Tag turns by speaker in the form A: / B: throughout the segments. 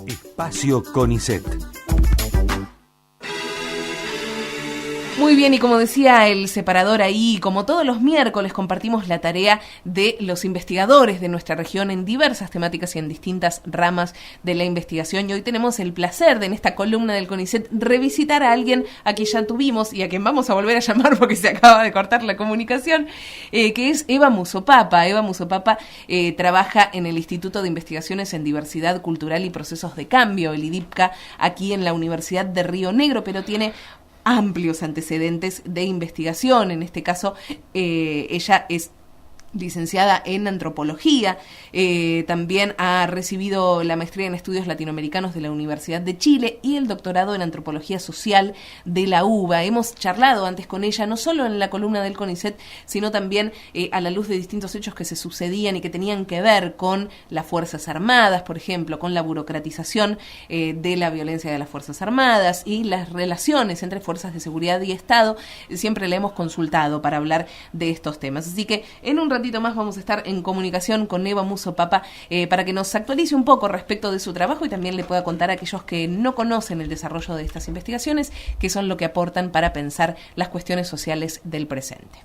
A: Espacio CONICET.
B: Muy bien, y como decía el separador ahí, como todos los miércoles compartimos la tarea de los investigadores de nuestra región en diversas temáticas y en distintas ramas de la investigación. Y hoy tenemos el placer de, en esta columna del CONICET, revisitar a alguien a quien ya tuvimos y a quien vamos a volver a llamar porque se acaba de cortar la comunicación, que es Eva Musopapa. Eva Musopapa trabaja en el Instituto de Investigaciones en Diversidad Cultural y Procesos de Cambio, el IDIPCA, aquí en la Universidad de Río Negro, pero tiene amplios antecedentes de investigación. En este caso, ella es licenciada en antropología, también ha recibido la maestría en estudios latinoamericanos de la Universidad de Chile y el doctorado en antropología social de la UBA. Hemos charlado antes con ella, no solo en la columna del CONICET, sino también a la luz de distintos hechos que se sucedían y que tenían que ver con las Fuerzas Armadas, por ejemplo, con la burocratización de la violencia de las Fuerzas Armadas y las relaciones entre fuerzas de seguridad y Estado. Siempre la hemos consultado para hablar de estos temas. Así que en un ratito más vamos a estar en comunicación con Eva Musopapa para que nos actualice un poco respecto de su trabajo y también le pueda contar a aquellos que no conocen el desarrollo de estas investigaciones, que son lo que aportan para pensar las cuestiones sociales del presente.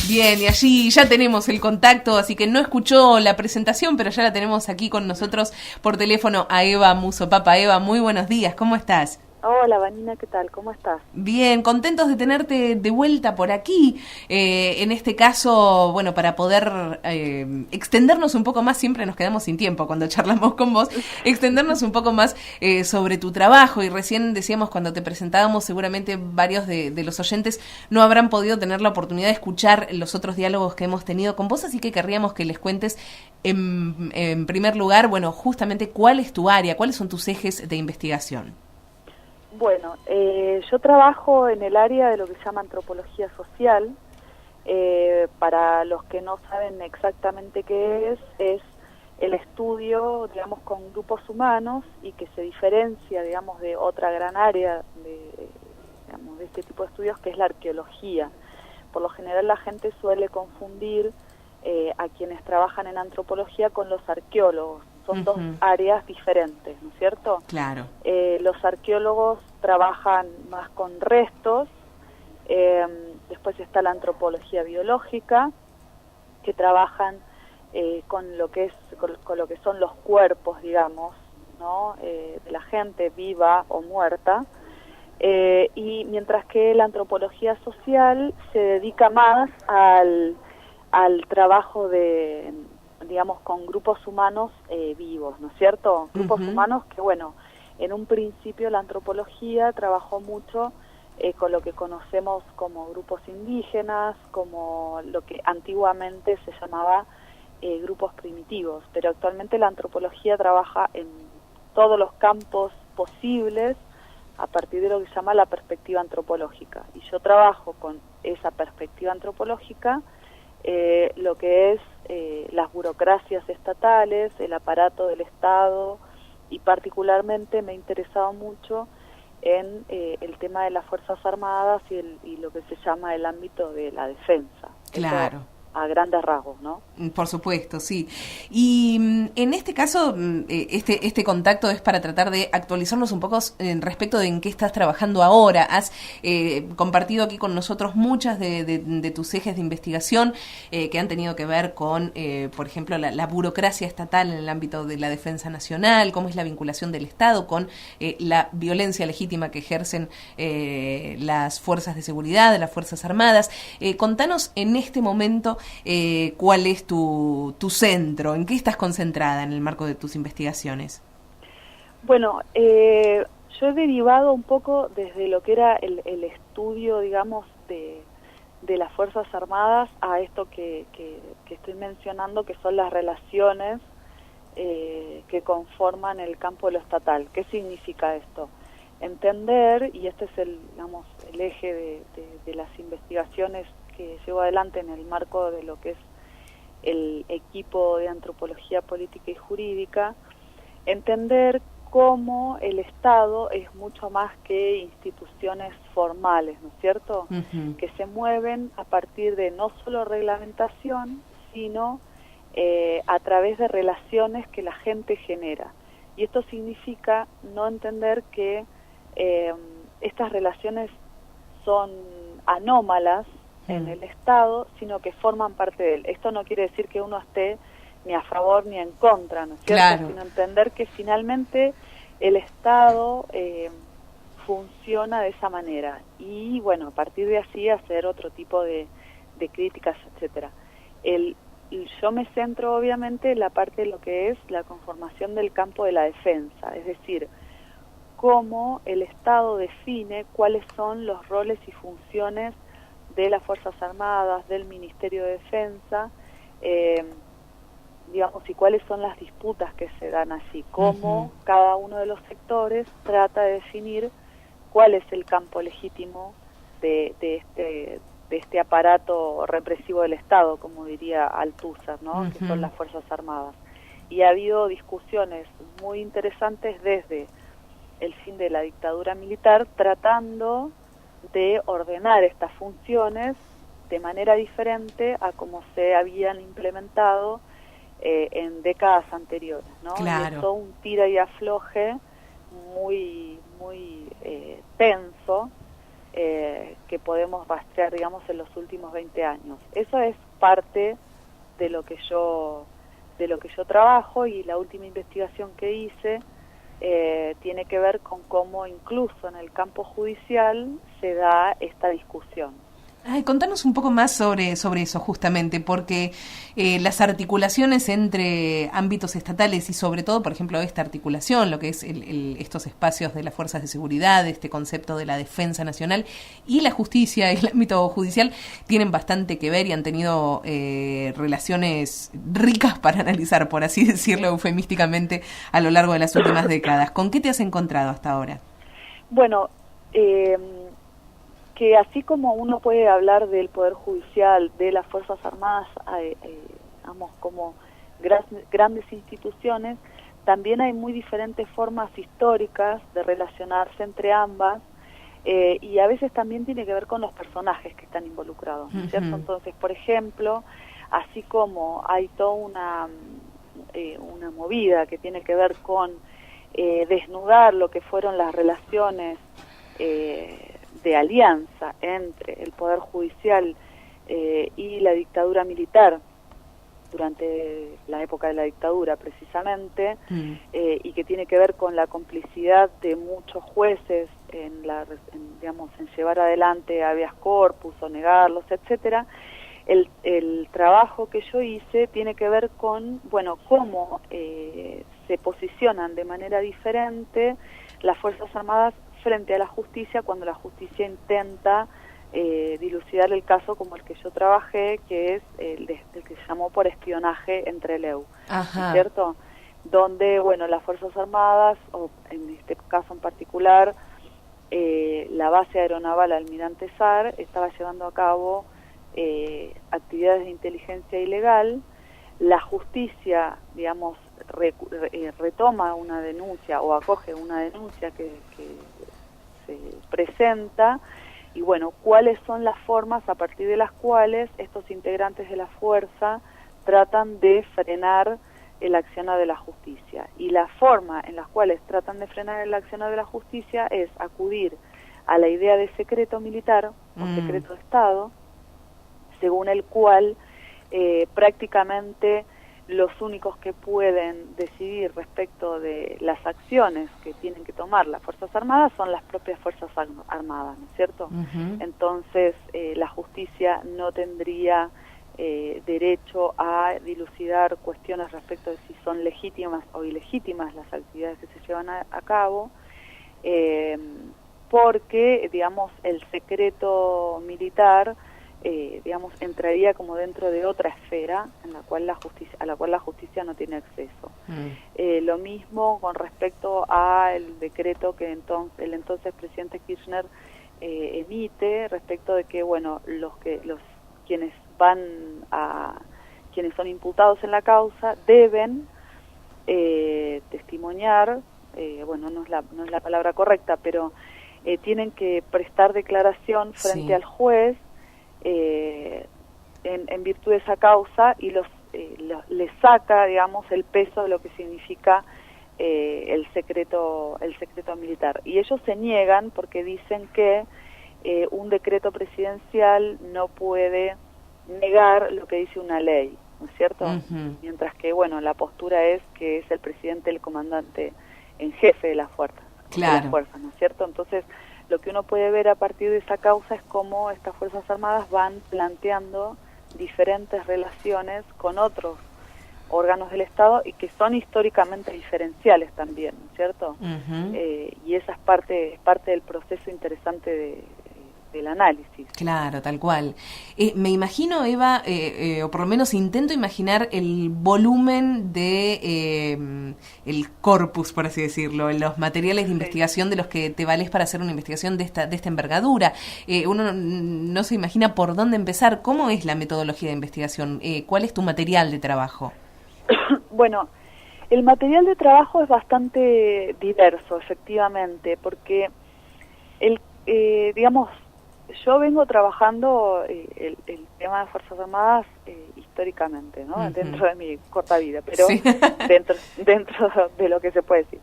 B: Bien, y allí ya tenemos el contacto, así que no escuchó la presentación, pero ya la tenemos aquí con nosotros por teléfono a Eva Musopapa. Eva, muy buenos días, ¿cómo estás?
C: Hola, Vanina, ¿qué tal? ¿Cómo estás?
B: Bien, contentos de tenerte de vuelta por aquí. En este caso, bueno, para poder extendernos un poco más, siempre nos quedamos sin tiempo cuando charlamos con vos, extendernos un poco más sobre tu trabajo. Y recién decíamos cuando te presentábamos, seguramente varios de los oyentes no habrán podido tener la oportunidad de escuchar los otros diálogos que hemos tenido con vos, así que querríamos que les cuentes en primer lugar, bueno, justamente cuál es tu área, cuáles son tus ejes de investigación.
C: Bueno, yo trabajo en el área de lo que se llama antropología social. Para los que no saben exactamente qué es el estudio, digamos, con grupos humanos y que se diferencia, digamos, de otra gran área de este tipo de estudios, que es la arqueología. Por lo general la gente suele confundir a quienes trabajan en antropología con los arqueólogos. Son dos áreas diferentes, ¿no es cierto?
B: Claro.
C: Los arqueólogos trabajan más con restos, después está la antropología biológica, que trabajan con lo que son los cuerpos, digamos, ¿no? De la gente viva o muerta, y mientras que la antropología social se dedica más al trabajo de, digamos, con grupos humanos vivos, ¿no es cierto? Grupos humanos que, bueno, en un principio la antropología trabajó mucho con lo que conocemos como grupos indígenas, como lo que antiguamente se llamaba grupos primitivos, pero actualmente la antropología trabaja en todos los campos posibles a partir de lo que se llama la perspectiva antropológica. Y yo trabajo con esa perspectiva antropológica lo que es las burocracias estatales, el aparato del Estado, y particularmente me he interesado mucho en el tema de las Fuerzas Armadas y lo que se llama el ámbito de la defensa.
B: Claro.
C: Eso a grandes rasgos, ¿no?
B: Por supuesto, sí. Y en este caso, este contacto es para tratar de actualizarnos un poco respecto de en qué estás trabajando ahora. Has compartido aquí con nosotros muchas de tus ejes de investigación que han tenido que ver con, por ejemplo, la burocracia estatal en el ámbito de la defensa nacional, cómo es la vinculación del Estado con la violencia legítima que ejercen las fuerzas de seguridad, las Fuerzas Armadas. Contanos en este momento cuál es tu centro, en qué estás concentrada en el marco de tus investigaciones.
C: Bueno, yo he derivado un poco desde lo que era el estudio, digamos, de las Fuerzas Armadas a esto que estoy mencionando, que son las relaciones que conforman el campo de lo estatal. ¿Qué significa esto? Entender, y este es el eje de las investigaciones que llevo adelante en el marco de lo que es el equipo de antropología política y jurídica, entender cómo el Estado es mucho más que instituciones formales, ¿no es cierto? Que se mueven a partir de no solo reglamentación, sino a través de relaciones que la gente genera. Y esto significa no entender que estas relaciones son anómalas en el Estado, sino que forman parte de él. Esto no quiere decir que uno esté ni a favor ni en contra, ¿no es cierto?
B: Claro.
C: Sino entender que finalmente el Estado funciona de esa manera. Y bueno, a partir de así hacer otro tipo de críticas, etcétera. Yo me centro obviamente en la parte de lo que es la conformación del campo de la defensa, es decir, cómo el Estado define cuáles son los roles y funciones de las Fuerzas Armadas, del Ministerio de Defensa, digamos, y cuáles son las disputas que se dan allí, cómo cada uno de los sectores trata de definir cuál es el campo legítimo de este aparato represivo del Estado, como diría Althusser, ¿no? Que son las Fuerzas Armadas. Y ha habido discusiones muy interesantes desde el fin de la dictadura militar, tratando de ordenar estas funciones de manera diferente a como se habían implementado en décadas anteriores, ¿no?
B: Claro.
C: Y es todo un tira y afloje muy tenso que podemos rastrear, digamos, en los últimos 20 años. Eso es parte de lo que yo trabajo, y la última investigación que hice tiene que ver con cómo incluso en el campo judicial se da esta discusión.
B: Ay, contanos un poco más sobre eso justamente, porque las articulaciones entre ámbitos estatales y sobre todo, por ejemplo, esta articulación, lo que es estos espacios de las fuerzas de seguridad, este concepto de la defensa nacional y la justicia y el ámbito judicial tienen bastante que ver y han tenido relaciones ricas para analizar, por así decirlo eufemísticamente, a lo largo de las últimas décadas. ¿Con qué te has encontrado hasta ahora?
C: Bueno, que así como uno puede hablar del Poder Judicial, de las Fuerzas Armadas, digamos, como grandes instituciones, también hay muy diferentes formas históricas de relacionarse entre ambas, y a veces también tiene que ver con los personajes que están involucrados, ¿no es cierto? Entonces, por ejemplo, así como hay toda una movida que tiene que ver con desnudar lo que fueron las relaciones de alianza entre el Poder Judicial y la dictadura militar durante la época de la dictadura precisamente, y que tiene que ver con la complicidad de muchos jueces en llevar adelante habeas corpus o negarlos, etcétera. El trabajo que yo hice tiene que ver con, bueno, cómo se posicionan de manera diferente las Fuerzas Armadas frente a la justicia cuando la justicia intenta dilucidar el caso como el que yo trabajé, que es el que se llamó por espionaje entre LEU, ¿cierto? Donde, bueno, las Fuerzas Armadas, o en este caso en particular, la base aeronaval Almirante Sar, estaba llevando a cabo actividades de inteligencia ilegal. La justicia, digamos, retoma una denuncia o acoge una denuncia que se presenta, y bueno, cuáles son las formas a partir de las cuales estos integrantes de la fuerza tratan de frenar el accionar de la justicia. Y la forma en las cuales tratan de frenar el accionar de la justicia es acudir a la idea de secreto militar o secreto de Estado, según el cual prácticamente los únicos que pueden decidir respecto de las acciones que tienen que tomar las Fuerzas Armadas son las propias Fuerzas Armadas, ¿no es cierto? Entonces, la justicia no tendría derecho a dilucidar cuestiones respecto de si son legítimas o ilegítimas las actividades que se llevan a cabo, porque, digamos, el secreto militar digamos, entraría como dentro de otra esfera en la cual a la cual la justicia no tiene acceso. Lo mismo con respecto al decreto que el entonces presidente Kirchner emite respecto de que, bueno, quienes son imputados en la causa deben testimoniar, bueno, no es la palabra correcta, pero tienen que prestar declaración frente al juez en virtud de esa causa y les saca, digamos, el peso de lo que significa el secreto militar. Y ellos se niegan porque dicen que un decreto presidencial no puede negar lo que dice una ley, ¿no es cierto? Mientras que, bueno, la postura es que es el presidente el comandante en jefe de las fuerzas, ¿no es cierto? Entonces, lo que uno puede ver a partir de esa causa es cómo estas Fuerzas Armadas van planteando diferentes relaciones con otros órganos del Estado y que son históricamente diferenciales también, ¿no es cierto? Y esa es parte del proceso interesante del análisis.
B: Claro, tal cual. Me imagino, Eva, o por lo menos intento imaginar el volumen de el corpus, por así decirlo, los materiales de investigación de los que te valés para hacer una investigación de esta envergadura. Uno no se imagina por dónde empezar. ¿Cómo es la metodología de investigación? ¿Cuál es tu material de trabajo?
C: Bueno, el material de trabajo es bastante diverso, efectivamente, porque digamos, yo vengo trabajando el tema de Fuerzas Armadas históricamente, ¿no? Dentro de mi corta vida, pero sí. dentro de lo que se puede decir.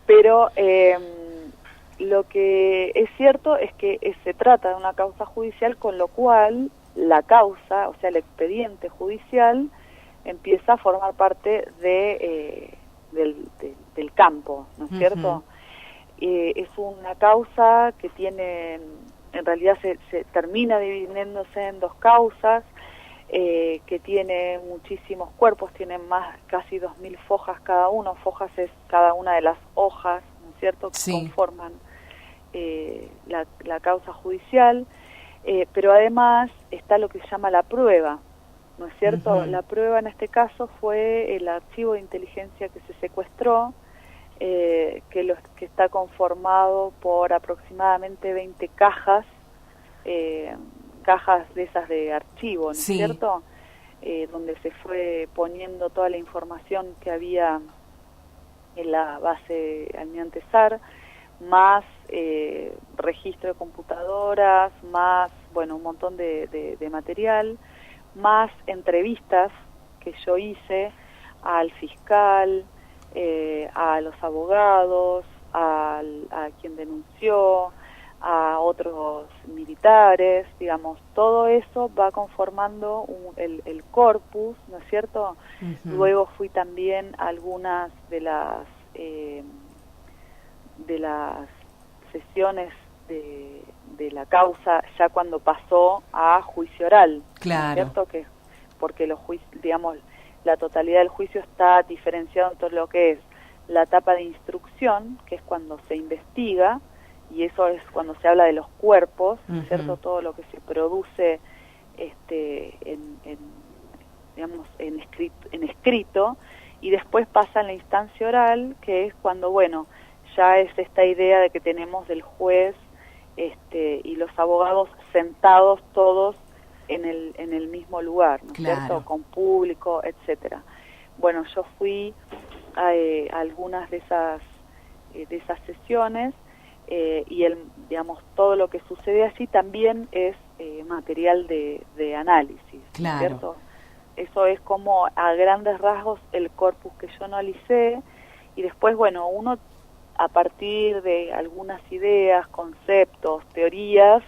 C: Pero lo que es cierto es que se trata de una causa judicial, con lo cual la causa, o sea, el expediente judicial, empieza a formar parte del campo, ¿no es cierto? Es una causa que tiene, en realidad se termina dividiéndose en dos causas, que tiene muchísimos cuerpos, tienen casi 2.000 fojas cada uno. Fojas es cada una de las hojas, ¿no es cierto?, que conforman la causa judicial, pero además está lo que se llama la prueba, ¿no es cierto? La prueba en este caso fue el archivo de inteligencia que se secuestró, que está conformado por aproximadamente 20 cajas de esas de archivo, ¿no es cierto? Donde se fue poniendo toda la información que había en la base Almirante Sar, más registro de computadoras, más, bueno, un montón de material, más entrevistas que yo hice al fiscal, a los abogados, a quien denunció, a otros militares, digamos, todo eso va conformando el corpus, ¿no es cierto? Luego fui también a algunas de las sesiones de la causa ya cuando pasó a juicio oral, ¿no es cierto? Porque los juicios, digamos, la totalidad del juicio está diferenciado entre lo que es la etapa de instrucción, que es cuando se investiga, y eso es cuando se habla de los cuerpos, ¿cierto? Todo lo que se produce en escrito, y después pasa en la instancia oral, que es cuando, bueno, ya es esta idea de que tenemos del juez y los abogados sentados todos en el mismo lugar, ¿no es cierto? Con público, etcétera. Bueno, yo fui a algunas de esas sesiones, y digamos, todo lo que sucede allí también es material de análisis, ¿cierto? Eso es como a grandes rasgos el corpus que yo analicé, y después, bueno, uno a partir de algunas ideas, conceptos, teorías,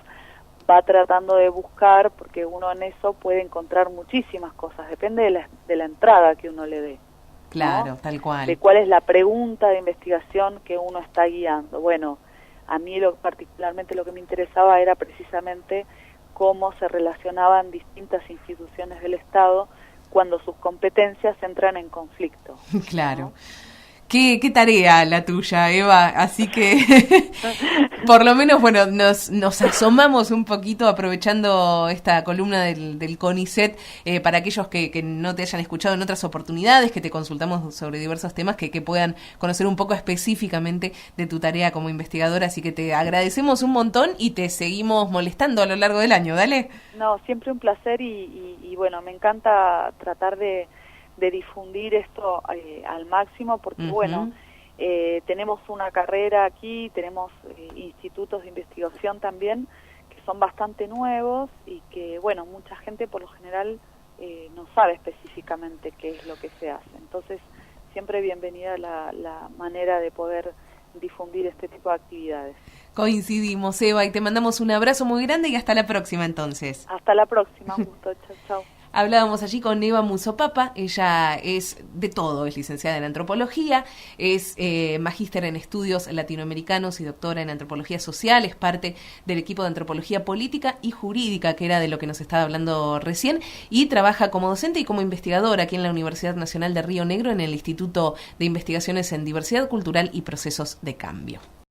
C: va tratando de buscar, porque uno en eso puede encontrar muchísimas cosas, depende de la entrada que uno le dé.
B: Claro,
C: ¿no?
B: tal cual.
C: De cuál es la pregunta de investigación que uno está guiando. Bueno, a mí particularmente lo que me interesaba era precisamente cómo se relacionaban distintas instituciones del Estado cuando sus competencias entran en conflicto.
B: Claro. ¿No? Qué tarea la tuya, Eva, así que por lo menos, bueno, nos asomamos un poquito aprovechando esta columna del CONICET, para aquellos que no te hayan escuchado en otras oportunidades, que te consultamos sobre diversos temas, que puedan conocer un poco específicamente de tu tarea como investigadora, así que te agradecemos un montón y te seguimos molestando a lo largo del año, ¿dale?
C: No, siempre un placer y bueno, me encanta tratar de difundir esto al máximo, porque bueno, tenemos una carrera aquí, tenemos institutos de investigación también que son bastante nuevos y que, bueno, mucha gente por lo general no sabe específicamente qué es lo que se hace. Entonces, siempre bienvenida la manera de poder difundir este tipo de actividades.
B: Coincidimos, Eva, y te mandamos un abrazo muy grande y hasta la próxima entonces.
C: Hasta la próxima, un gusto, chao, chao.
B: Hablábamos allí con Eva Musopapa, ella es de todo, es licenciada en antropología, es magíster en estudios latinoamericanos y doctora en antropología social, es parte del equipo de antropología política y jurídica, que era de lo que nos estaba hablando recién, y trabaja como docente y como investigadora aquí en la Universidad Nacional de Río Negro en el Instituto de Investigaciones en Diversidad Cultural y Procesos de Cambio.